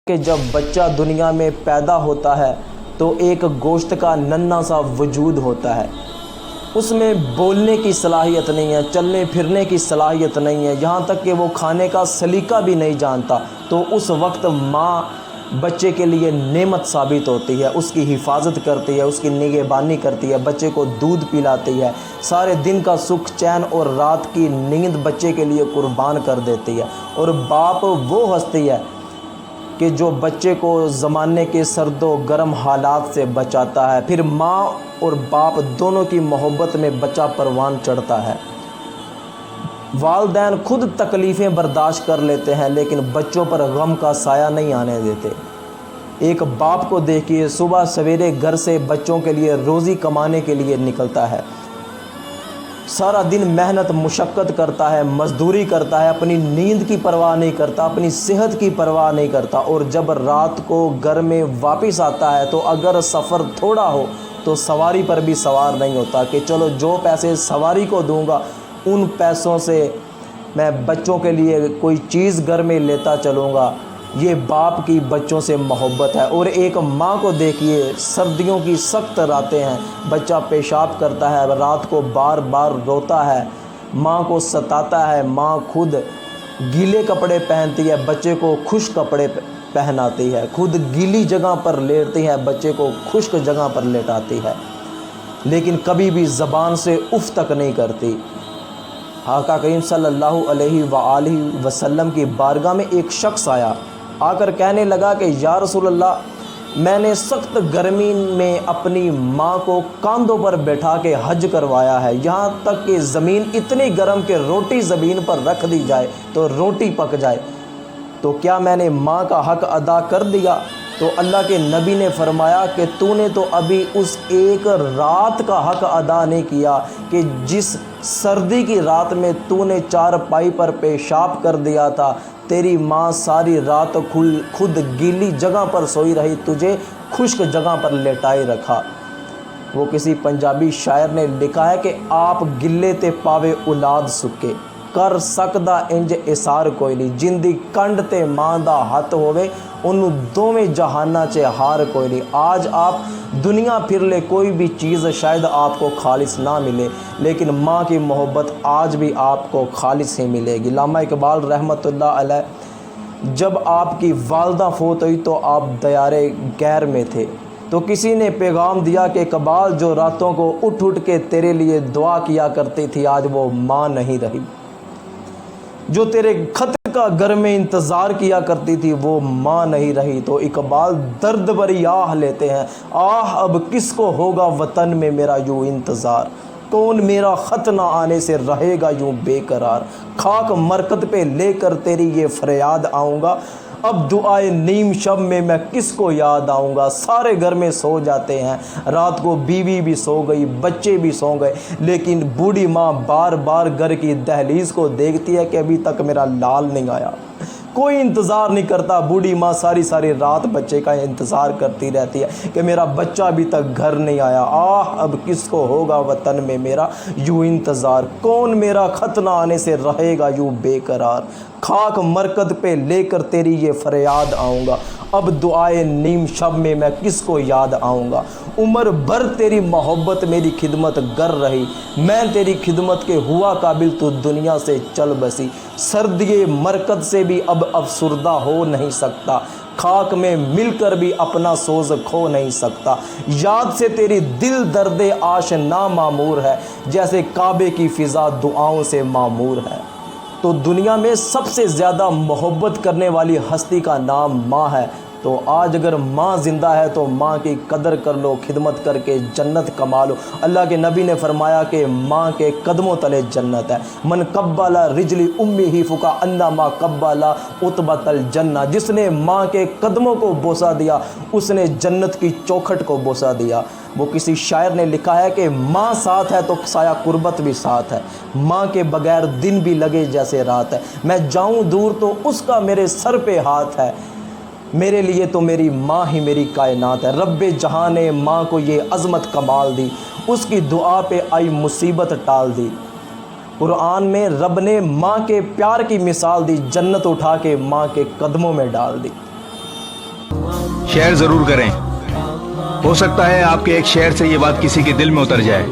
کہ جب بچہ دنیا میں پیدا ہوتا ہے تو ایک گوشت کا ننھا سا وجود ہوتا ہے، اس میں بولنے کی صلاحیت نہیں ہے، چلنے پھرنے کی صلاحیت نہیں ہے، یہاں تک کہ وہ کھانے کا سلیقہ بھی نہیں جانتا۔ تو اس وقت ماں بچے کے لیے نعمت ثابت ہوتی ہے، اس کی حفاظت کرتی ہے، اس کی نگہبانی کرتی ہے، بچے کو دودھ پلاتی ہے، سارے دن کا سکھ چین اور رات کی نیند بچے کے لیے قربان کر دیتی ہے۔ اور باپ وہ ہستی ہے کہ جو بچے کو زمانے کے سرد و گرم حالات سے بچاتا ہے۔ پھر ماں اور باپ دونوں کی محبت میں بچہ پروان چڑھتا ہے۔ والدین خود تکلیفیں برداشت کر لیتے ہیں لیکن بچوں پر غم کا سایہ نہیں آنے دیتے۔ ایک باپ کو دیکھیے، صبح سویرے گھر سے بچوں کے لیے روزی کمانے کے لیے نکلتا ہے، سارا دن محنت مشقت کرتا ہے، مزدوری کرتا ہے، اپنی نیند کی پرواہ نہیں کرتا، اپنی صحت کی پرواہ نہیں کرتا، اور جب رات کو گھر میں واپس آتا ہے تو اگر سفر تھوڑا ہو تو سواری پر بھی سوار نہیں ہوتا کہ چلو جو پیسے سواری کو دوں گا ان پیسوں سے میں بچوں کے لیے کوئی چیز گھر میں لیتا چلوں گا۔ یہ باپ کی بچوں سے محبت ہے۔ اور ایک ماں کو دیکھیے، سردیوں کی سخت راتیں ہیں، بچہ پیشاب کرتا ہے، رات کو بار بار روتا ہے، ماں کو ستاتا ہے، ماں خود گیلے کپڑے پہنتی ہے، بچے کو خشک کپڑے پہناتی ہے، خود گیلی جگہ پر لیٹتی ہے، بچے کو خشک جگہ پر لیٹاتی ہے، لیکن کبھی بھی زبان سے اف تک نہیں کرتی۔ آقا کریم صلی اللہ علیہ وآلہ وسلم کی بارگاہ میں ایک شخص آیا، آ کر کہنے لگا کہ یا رسول اللہ، میں نے سخت گرمی میں اپنی ماں کو کاندھوں پر بیٹھا کے حج کروایا ہے، یہاں تک کہ زمین اتنی گرم کہ روٹی زمین پر رکھ دی جائے تو روٹی پک جائے، تو کیا میں نے ماں کا حق ادا کر دیا؟ تو اللہ کے نبی نے فرمایا کہ تو نے تو ابھی اس ایک رات کا حق ادا نہیں کیا کہ جس سردی کی رات میں تو نے چارپائی پر پیشاب کر دیا تھا، تیری ماں ساری رات خود گیلی جگہ پر سوئی رہی، تجھے خشک جگہ پر لٹائے رکھا۔ وہ کسی پنجابی شاعر نے لکھا ہے کہ آپ گلے تے پاوے اولاد سکے، کر سکدا انج اثار کوئی نہیں، جن دی کنڈ تے ماں دا ہاتھ ہووے انہوں دوویں جہاناں چے ہار کوئی نہیں۔ آج آپ دنیا پھر لے، کوئی بھی چیز شاید آپ کو خالص نہ ملے، لیکن ماں کی محبت آج بھی آپ کو خالص ہی ملے گی۔ علامہ اقبال رحمۃ اللہ علیہ، جب آپ کی والدہ فوت ہوئی تو آپ دیار غیر میں تھے، تو کسی نے پیغام دیا کہ اقبال، جو راتوں کو اٹھ اٹھ کے تیرے لیے دعا کیا کرتی تھی آج وہ ماں نہیں رہی، جو تیرے خط کا گھر میں انتظار کیا کرتی تھی وہ ماں نہیں رہی۔ تو اقبال درد بری آہ لیتے ہیں، آہ اب کس کو ہوگا وطن میں میرا یوں انتظار، کون میرا خط نہ آنے سے رہے گا یوں بے قرار، خاک مرکت پہ لے کر تیری یہ فریاد آؤں گا، اب دعائے نیم شب میں میں کس کو یاد آؤں گا۔ سارے گھر میں سو جاتے ہیں، رات کو بیوی بھی سو گئی، بچے بھی سو گئے، لیکن بوڑھی ماں بار بار گھر کی دہلیز کو دیکھتی ہے کہ ابھی تک میرا لال نہیں آیا، کوئی انتظار نہیں کرتا۔ بوڑھی ماں ساری رات بچے کا انتظار کرتی رہتی ہے کہ میرا بچہ ابھی تک گھر نہیں آیا، آہ اب کس کو ہوگا وطن میں میرا یوں انتظار، کون میرا خط نہ آنے سے رہے گا یوں بے قرار، خاک مرکت پہ لے کر تیری یہ فریاد آؤں گا، اب دعائے نیم شب میں میں کس کو یاد آؤں گا، عمر بھر تیری محبت میری خدمت گر رہی، میں تیری خدمت کے ہوا قابل تو دنیا سے چل بسی، سردی مرکت سے بھی اب افسردہ ہو نہیں سکتا، خاک میں مل کر بھی اپنا سوز کھو نہیں سکتا، یاد سے تیری دل درد آشنا معمور ہے، جیسے کعبے کی فضا دعاؤں سے معمور ہے۔ تو دنیا میں سب سے زیادہ محبت کرنے والی ہستی کا نام ماں ہے، تو آج اگر ماں زندہ ہے تو ماں کی قدر کر لو، خدمت کر کے جنت کما لو۔ اللہ کے نبی نے فرمایا کہ ماں کے قدموں تلے جنت ہے، من قبل رجل امہ فکأنما قبل عتبۃ الجنہ، جس نے ماں کے قدموں کو بوسہ دیا اس نے جنت کی چوکھٹ کو بوسہ دیا۔ وہ کسی شاعر نے لکھا ہے کہ ماں ساتھ ہے تو سایہ قربت بھی ساتھ ہے، ماں کے بغیر دن بھی لگے جیسے رات ہے، میں جاؤں دور تو اس کا میرے سر پہ ہاتھ ہے، میرے لیے تو میری ماں ہی میری کائنات ہے۔ رب جہاں نے ماں کو یہ عظمت کمال دی، اس کی دعا پہ آئی مصیبت ٹال دی۔ قرآن میں رب نے ماں کے پیار کی مثال دی، جنت اٹھا کے ماں کے قدموں میں ڈال دی۔ شیئر ضرور کریں. ہو سکتا ہے آپ کے ایک شیئر سے یہ بات کسی کے دل میں اتر جائے.